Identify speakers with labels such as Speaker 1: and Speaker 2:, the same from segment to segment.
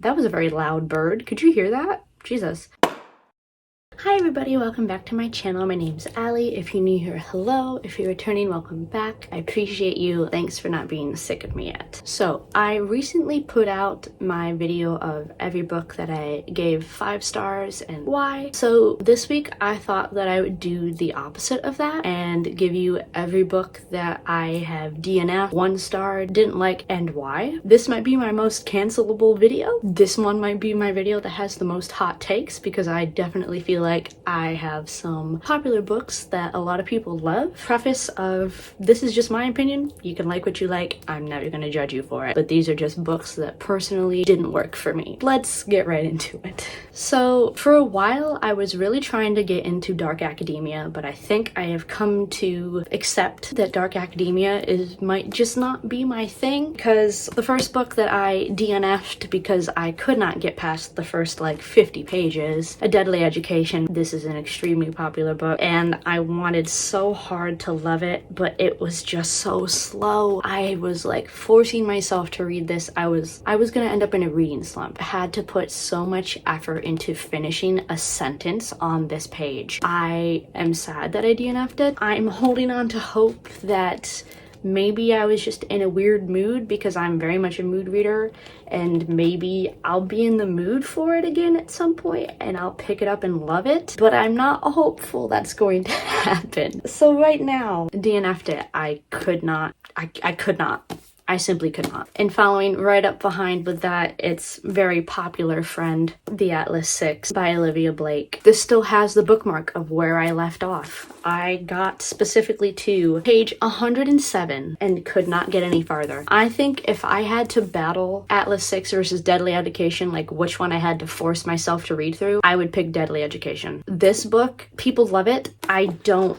Speaker 1: That was a very loud bird. Could you hear that? Jesus. Hi everybody, welcome back to my channel. My name's Allie. If you're new here, hello. If you're returning, welcome back. I appreciate you. Thanks for not being sick of me yet. So I recently put out my video of every book that I gave 5 stars and why. So this week I thought that I would do the opposite of that and give you every book that I have DNF 1 star, didn't like, and why. This might be my most cancelable video. This one might be my video that has the most hot takes because I definitely feel like I have some popular books that a lot of people love. Preface of, this is just my opinion. You can like what you like. I'm never gonna judge you for it. But these are just books that personally didn't work for me. Let's get right into it. So for a while, I was really trying to get into dark academia, but I think I have come to accept that dark academia might just not be my thing, because the first book that I DNF'd because I could not get past the first like 50 pages, A Deadly Education. This is an extremely popular book and I wanted so hard to love it, but it was just so slow. I was like forcing myself to read this. I was gonna end up in a reading slump. I had to put so much effort into finishing a sentence on this page. I am sad that I DNF'd it. I'm holding on to hope that maybe I was just in a weird mood because I'm very much a mood reader, and maybe I'll be in the mood for it again at some point and I'll pick it up and love it, but I'm not hopeful that's going to happen. So right now, DNF'd it. I could not. I simply could not. And following right up behind with that, it's very popular friend, The Atlas 6 by Olivia Blake. This still has the bookmark of where I left off. I got specifically to page 107 and could not get any farther. I think if I had to battle Atlas 6 versus Deadly Education, like which one I had to force myself to read through, I would pick Deadly Education. This book, people love it. I don't.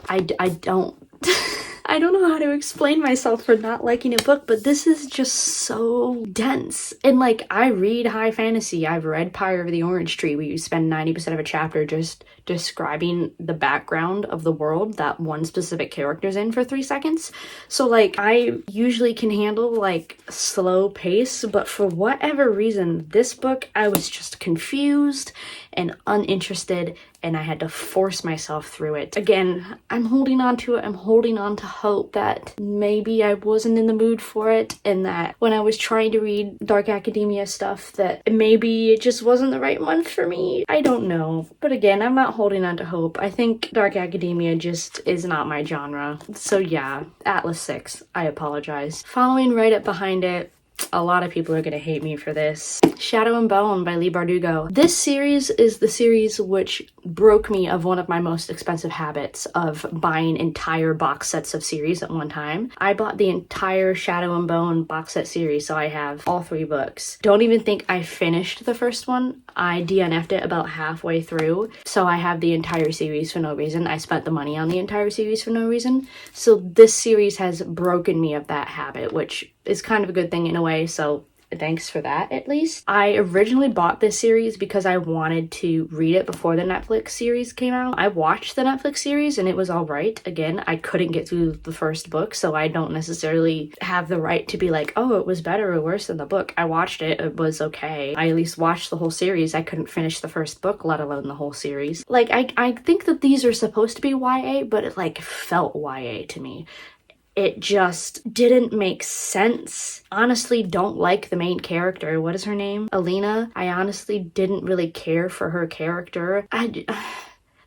Speaker 1: I don't know how to explain myself for not liking a book, but this is just so dense. And like, I read high fantasy. I've read Pyre of the Orange Tree, where you spend 90% of a chapter just describing the background of the world that one specific character's in for 3 seconds. So like, I usually can handle like slow pace, but for whatever reason, this book, I was just confused and uninterested, and I had to force myself through it. Again, I'm holding on to it. I'm holding on to hope that maybe I wasn't in the mood for it, and that when I was trying to read dark academia stuff, that maybe it just wasn't the right one for me. I don't know. But again, I'm not holding on to hope. I think dark academia just is not my genre. So yeah, Atlas 6. I apologize. Following right up behind it, a lot of people are gonna hate me for this, Shadow and Bone by Leigh Bardugo. This series is the series which broke me of one of my most expensive habits of buying entire box sets of series at one time. I bought the entire Shadow and Bone box set series, so I have all 3 books. Don't even think I finished the first one. I DNF'd it about halfway through, so I have the entire series for no reason. I spent the money on the entire series for no reason. So this series has broken me of that habit, which is kind of a good thing in a way, so thanks for that, at least. I originally bought this series because I wanted to read it before the Netflix series came out. I watched the Netflix series and it was all right. Again, I couldn't get through the first book, so I don't necessarily have the right to be like, oh, it was better or worse than the book. I watched it. It was okay. I at least watched the whole series. I couldn't finish the first book, let alone the whole series. Like, I think that these are supposed to be YA, but it like felt YA to me. It just didn't make sense. Honestly, don't like the main character. What is her name? Alina. I honestly didn't really care for her character.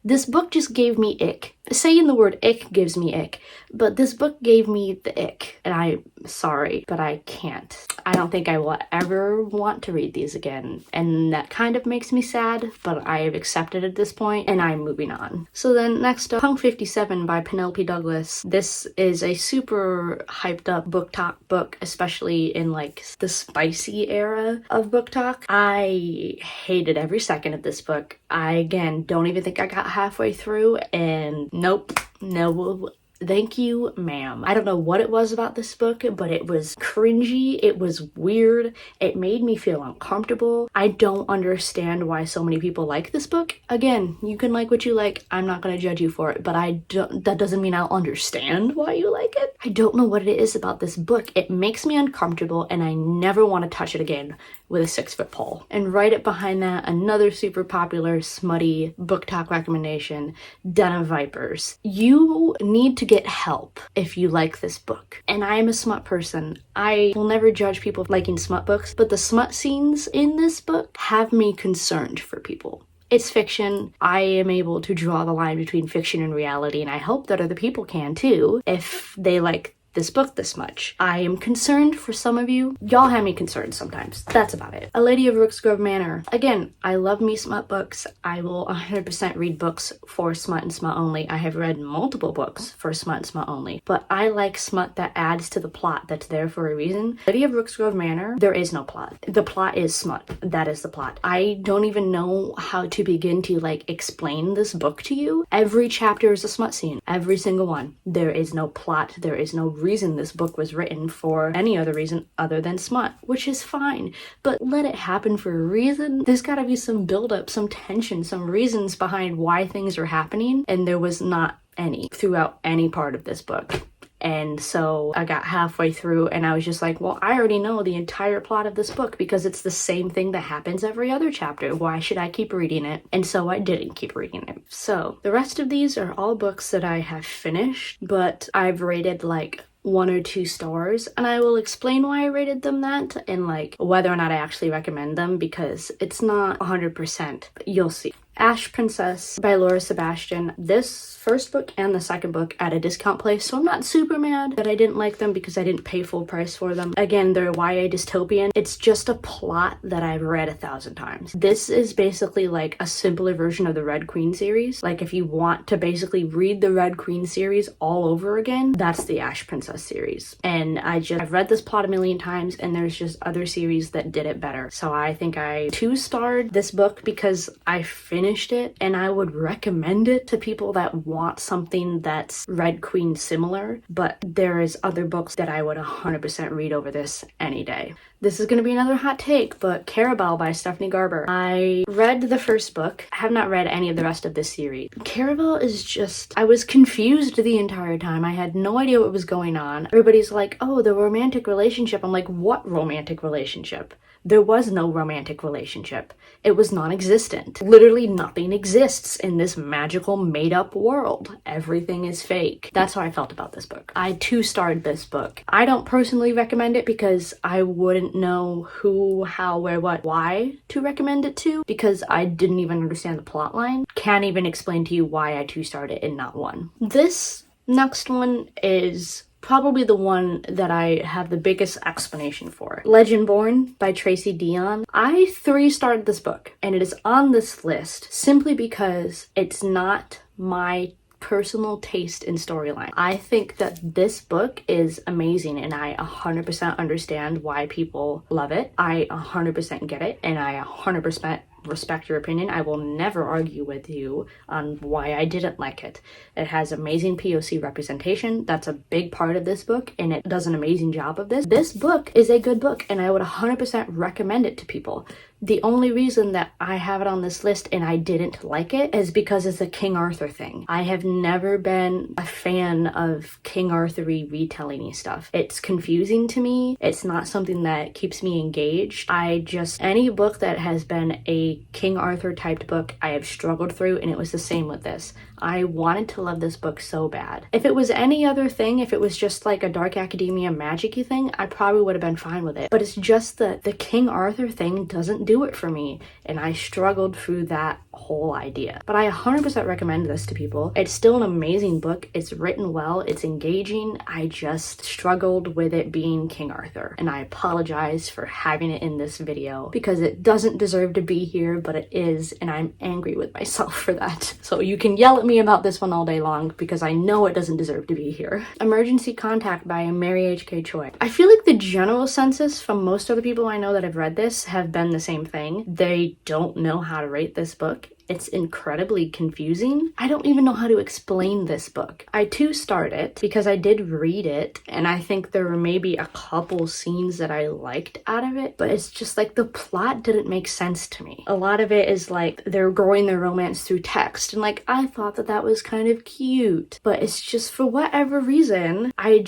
Speaker 1: This book just gave me ick. Saying the word ick gives me ick, but this book gave me the ick, and I'm sorry, but I can't. I don't think I will ever want to read these again, and that kind of makes me sad, but I have accepted at this point, and I'm moving on. So then next up, Punk 57 by Penelope Douglas. This is a super hyped up book talk book, especially in like the spicy era of book talk. I hated every second of this book. I, again, don't even think I got halfway through, and nope, no, Thank you, ma'am. I don't know what it was about this book, but it was cringy, it was weird, it made me feel uncomfortable. I don't understand why so many people like this book. Again, you can like what you like, I'm not gonna judge you for it, but that doesn't mean I'll understand why you like it. I don't know what it is about this book. It makes me uncomfortable and I never want to touch it again with a 6-foot pole. And right up behind that, another super popular, smutty book talk recommendation, Den of Vipers. You need to get help if you like this book. And I am a smut person. I will never judge people liking smut books, but the smut scenes in this book have me concerned for people. It's fiction. I am able to draw the line between fiction and reality, and I hope that other people can too, if they like this book this much. I am concerned for some of you. Y'all have me concerned sometimes. That's about it. A Lady of Rooksgrove Manor. Again, I love me smut books. I will 100% read books for smut and smut only. I have read multiple books for smut and smut only, but I like smut that adds to the plot that's there for a reason. Lady of Rooksgrove Manor, there is no plot. The plot is smut. That is the plot. I don't even know how to begin to explain this book to you. Every chapter is a smut scene. Every single one. There is no plot. There is no reason this book was written for any other reason other than smut, which is fine, but let it happen for a reason. There's gotta be some buildup, some tension, some reasons behind why things are happening, and there was not any throughout any part of this book. And so I got halfway through and I was just like, well, I already know the entire plot of this book because it's the same thing that happens every other chapter. Why should I keep reading it? And so I didn't keep reading it. So the rest of these are all books that I have finished, but I've rated 1 or 2 stars, and I will explain why I rated them that and whether or not I actually recommend them, because it's not 100%, but you'll see. Ash Princess by Laura Sebastian. This first book and the second book at a discount place, so I'm not super mad that I didn't like them because I didn't pay full price for them. Again, they're YA dystopian. It's just a plot that I've read 1,000 times. This is basically a simpler version of the Red Queen series. If you want to basically read the Red Queen series all over again, that's the Ash Princess series. And I've read this plot a million times, and there's just other series that did it better. So I think I 2-starred this book because I finished it, and I would recommend it to people that want something that's Red Queen similar, but there is other books that I would 100% read over this any day. This is going to be another hot take, but Caraval by Stephanie Garber. I read the first book. I have not read any of the rest of this series. Caraval is just, I was confused the entire time. I had no idea what was going on. Everybody's like, oh, the romantic relationship. I'm like, what romantic relationship? There was no romantic relationship. It was non-existent. Literally nothing exists in this magical made-up world. Everything is fake. That's how I felt about this book. I 2-starred this book. I don't personally recommend it because I wouldn't know who, how, where, what, why to recommend it to, because I didn't even understand the plot line. Can't even explain to you why I 2-starred it and not 1. This next one is probably the one that I have the biggest explanation for. Legendborn by Tracy Dion. I 3-starred this book, and it is on this list simply because it's not my personal taste in storyline. I think that this book is amazing, and I 100% understand why people love it. I 100% get it, and I 100% respect your opinion. I will never argue with you on why I didn't like it. It has amazing POC representation. That's a big part of this book, and it does an amazing job of this. This book is a good book, and I would 100% recommend it to people. The only reason that I have it on this list and I didn't like it is because it's a King Arthur thing. I have never been a fan of King Arthur-y retelling-y stuff. It's confusing to me. It's not something that keeps me engaged. Any book that has been a King Arthur typed book, I have struggled through, and it was the same with this. I wanted to love this book so bad. If it was any other thing, if it was just a dark academia magic-y thing, I probably would have been fine with it. But it's just that the King Arthur thing doesn't do it for me, and I struggled through that whole idea. But I 100% recommend this to people. It's still an amazing book. It's written well. It's engaging. I just struggled with it being King Arthur, and I apologize for having it in this video because it doesn't deserve to be here, but it is, and I'm angry with myself for that. So you can yell at me about this one all day long because I know it doesn't deserve to be here. Emergency Contact by Mary H.K. Choi. I feel like the general census from most of the people I know that have read this have been the same thing. They don't know how to rate this book, It's incredibly confusing. I don't even know how to explain this book. I too start it because I did read it, and I think there were maybe a couple scenes that I liked out of it, but it's just like the plot didn't make sense to me. A lot of it is like they're growing their romance through text, and like I thought that that was kind of cute, but it's just for whatever reason I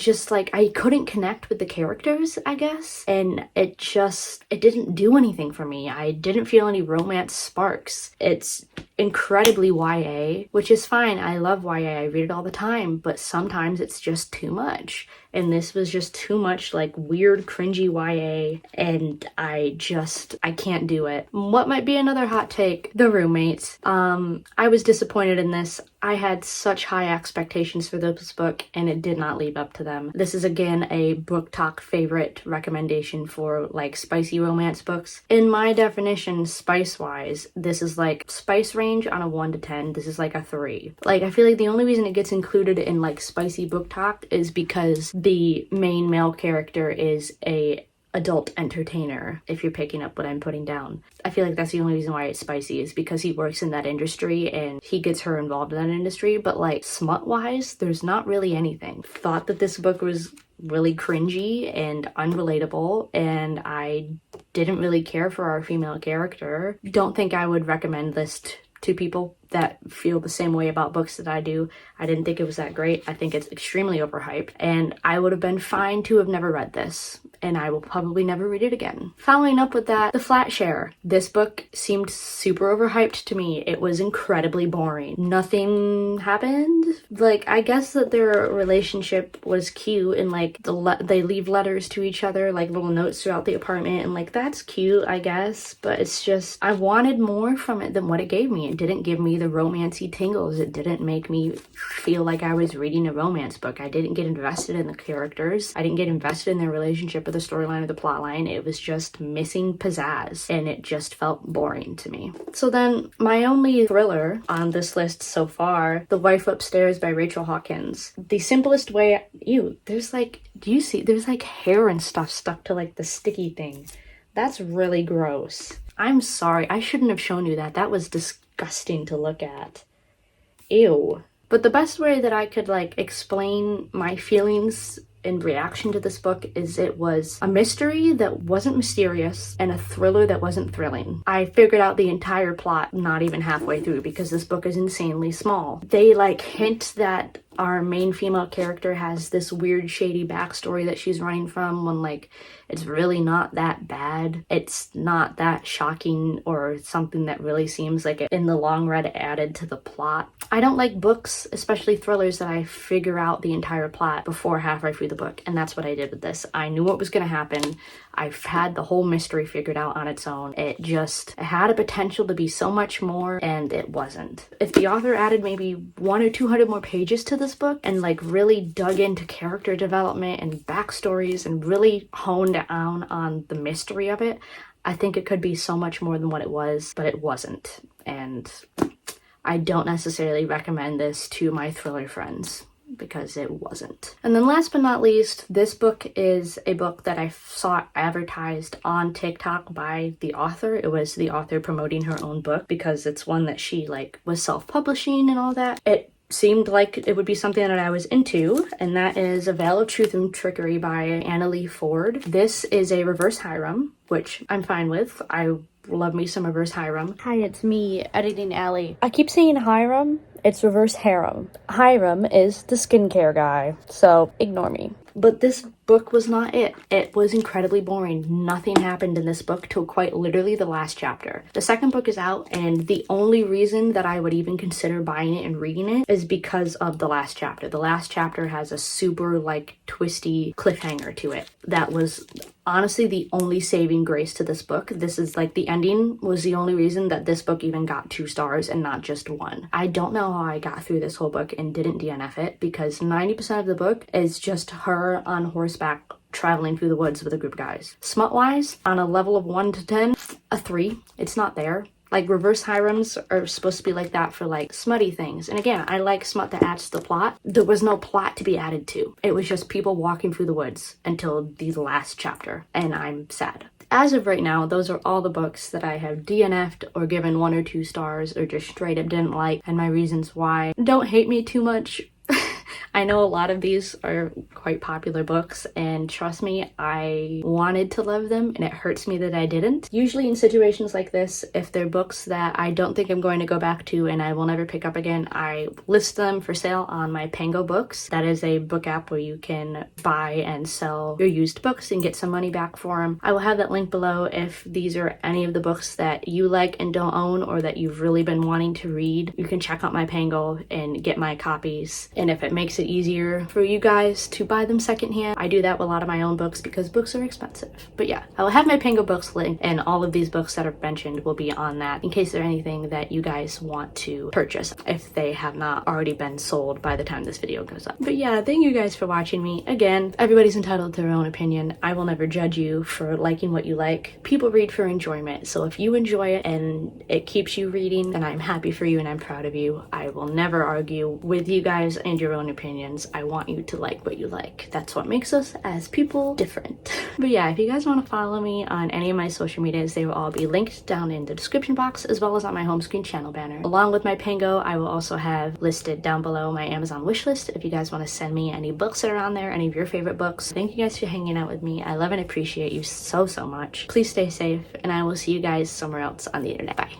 Speaker 1: couldn't connect with the characters, I guess, and it didn't do anything for me. I didn't feel any romance sparks. It's incredibly YA, which is fine. I love YA. I read it all the time, but sometimes it's just too much. And this was just too much like weird, cringy YA, and I can't do it. What might be another hot take? The roommates. I was disappointed in this. I had such high expectations for this book, and it did not live up to them. This is again a book talk favorite recommendation for like spicy romance books. In my definition, spice-wise, this is like spice range on a 1 to 10. This is like a 3. Like, I feel like the only reason it gets included in like spicy book talk is because the main male character is a adult entertainer, if you're picking up what I'm putting down. I feel like that's the only reason why it's spicy, is because he works in that industry and he gets her involved in that industry. But like smut-wise, there's not really anything. Thought that this book was really cringy and unrelatable, and I didn't really care for our female character. Don't think I would recommend this to people that feel the same way about books that I do. I didn't think it was that great. I think it's extremely overhyped, and I would have been fine to have never read this, and I will probably never read it again. Following up with that, The Flat Share. This book seemed super overhyped to me. It was incredibly boring. Nothing happened. Like, I guess that their relationship was cute, and like they leave letters to each other, like little notes throughout the apartment, and like that's cute, I guess, but it's just, I wanted more from it than what it gave me. It didn't give me the romancy tingles. It didn't make me feel like I was reading a romance book. I didn't get invested in the characters. I didn't get invested in their relationship or the storyline or the plot line. It was just missing pizzazz, and it just felt boring to me. So then my only thriller on this list so far, The Wife Upstairs by Rachel Hawkins. The simplest way, there's like, do you see, there's like hair and stuff stuck to like the sticky thing. That's really gross. I'm sorry, I shouldn't have shown you that. That was disgusting to look at. Ew. But the best way that I could like explain my feelings in reaction to this book is it was a mystery that wasn't mysterious and a thriller that wasn't thrilling. I figured out the entire plot not even halfway through because this book is insanely small. They like hint that our main female character has this weird shady backstory that she's running from, when like it's really not that bad. It's not that shocking or something that really seems like it in the long run added to the plot. I don't like books, especially thrillers, that I figure out the entire plot before halfway through the book, and that's what I did with this. I knew what was going to happen. I've had the whole mystery figured out on its own. It had a potential to be so much more, and it wasn't. If the author added maybe 100 or 200 more pages to this book and like really dug into character development and backstories and really honed down on the mystery of it, I think it could be so much more than what it was, but it wasn't. And I don't necessarily recommend this to my thriller friends, because it wasn't. And then last but not least, this book is a book that I saw advertised on TikTok by the author. It was the author promoting her own book because it's one that she like was self-publishing and all that. It seemed like it would be something that I was into, and that is A Veil of Truth and Trickery by Anna Lee Ford. This is a reverse Hiram, which I'm fine with. I love me some reverse Hiram. Hi, it's me, Editing Allie. I keep saying Hiram. It's reverse harem. Hiram is the skincare guy, so ignore me. But this book was not it. It was incredibly boring. Nothing happened in this book till quite literally the last chapter. The second book is out, and the only reason that I would even consider buying it and reading it is because of the last chapter. The last chapter has a super like twisty cliffhanger to it. That was honestly the only saving grace to this book. This is like the ending was the only reason that this book even got 2 stars and not just 1. I don't know how I got through this whole book and didn't DNF it, because 90% of the book is just her on horseback traveling through the woods with a group of guys. Smut-wise, on a level of 1 to 10, a 3. It's not there. Like, reverse Hirams are supposed to be like that for like smutty things. And again, I like smut that adds to the plot. There was no plot to be added to. It was just people walking through the woods until the last chapter. And I'm sad. As of right now, those are all the books that I have DNF'd or given 1 or 2 stars or just straight up didn't like, and my reasons why. Don't hate me too much. I know a lot of these are quite popular books, and trust me, I wanted to love them and it hurts me that I didn't. Usually in situations like this, if they're books that I don't think I'm going to go back to and I will never pick up again, I list them for sale on my PangoBooks. That is a book app where you can buy and sell your used books and get some money back for them. I will have that link below if these are any of the books that you like and don't own, or that you've really been wanting to read. You can check out my Pango and get my copies, and if it makes it easier for you guys to buy them secondhand, I do that with a lot of my own books because books are expensive. But yeah, I will have my PangoBooks link, and all of these books that I've mentioned will be on that in case there's anything that you guys want to purchase if they have not already been sold by the time this video goes up. But yeah, thank you guys for watching me. Again, everybody's entitled to their own opinion. I will never judge you for liking what you like. People read for enjoyment, so if you enjoy it and it keeps you reading, then I'm happy for you and I'm proud of you. I will never argue with you guys and your own opinions. I want you to like what you like. That's what makes us as people different. But yeah, if you guys want to follow me on any of my social medias, they will all be linked down in the description box, as well as on my home screen channel banner. Along with my Pango, I will also have listed down below my Amazon wishlist if you guys want to send me any books that are on there, any of your favorite books. Thank you guys for hanging out with me. I love and appreciate you so much. Please stay safe, and I will see you guys somewhere else on the internet. Bye.